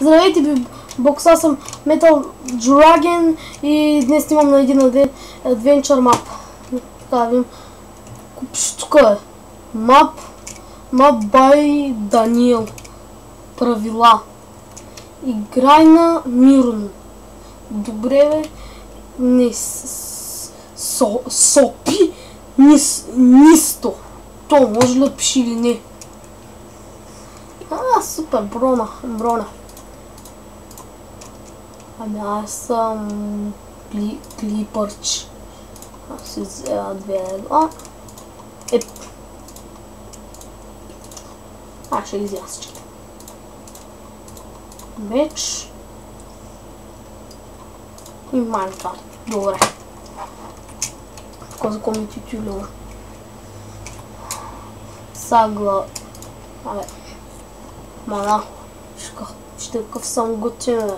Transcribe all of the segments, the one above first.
Здравейте, бокс, аз съм Metal Dragon и днес снимам на един Adventure Map. Така, видим. Тук е. Map by Daniel. Правила. Играй на мирно. Добре, бе. Не сопи нисто. То може ли да пиши или не? Супер, брона. Ами аз съм клипърч. Аз си взема едно. Ще ги взема всичките. Меч. И Майнкрафт. Добре. Тук за кой ми тютюлюва. Сагла. Мана. Ще какъв съм готин, бе.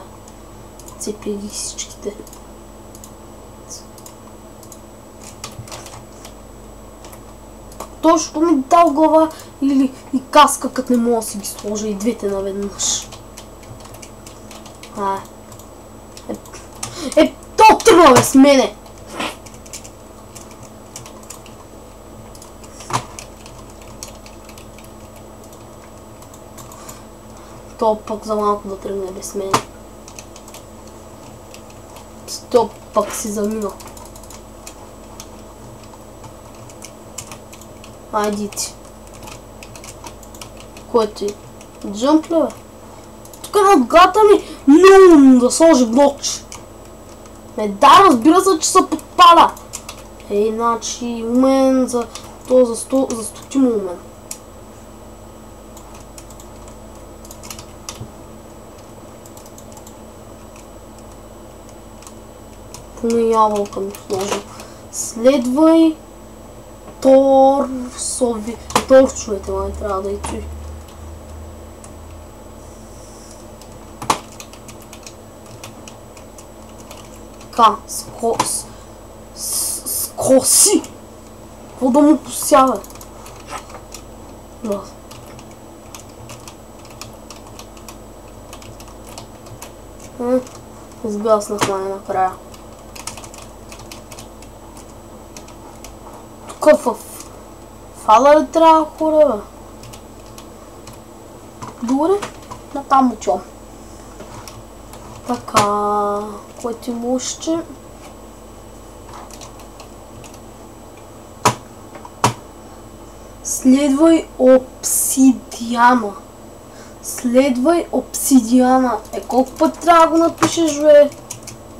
Цепи ги всичките. Точно ми дал глава или и каска, като не мога да си ги сложа и двете наведнъж. То тръгва, бе, с мене! То пък за малко да тръгне без мене. То пък си замина. Айди ти. Кой ти? Джъмп ли, бе? Тук над гата ми да сложи блокче. Да, разбира се, че се подпада. Иначе умен за 100 умен. Поне ябълка ми сложи. Следвай торчовете, май трябва да и той. Така, скоси! Какво да му посява? Да. Изгаснахме накрая. Тук в фала ли трябва хора, бе? Добре, натам учам. Така, кой ти мушче? Следвай обсидиана. Колко път трябва да го напишеш, бе?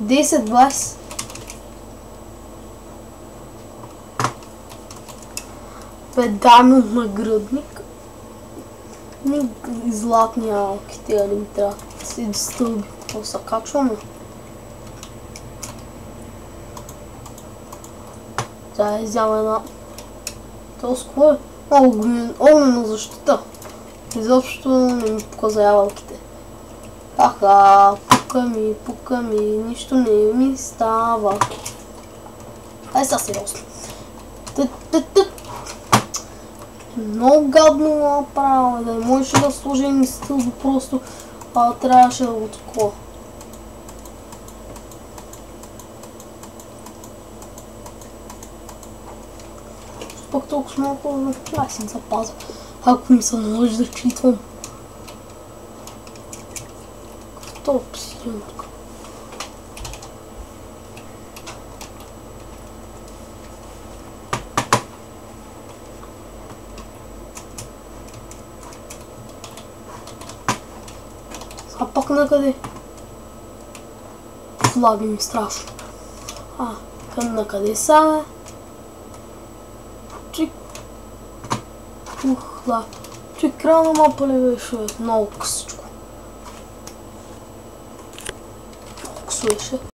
10-20. Педано нагръдник. И златни алки, тега ли ми трябва да си стълби. Какво са качваме? Тя изява една... Толкова е огнена защита. Изобщо не ми показа ябълките. Пука ми, нищо не ми става. Сега сериозно. Много гадно направо, да не можеше да сложи ни стълби, просто трябваше да го такова. Пък толкова малко, аз си запазя, ако ми се наложи да читвам. Както обсидиан тук. А пък накъде? Флаги ми страшно. Накъде са? Че крана мапа ли беше? Много късичко. Късо беше.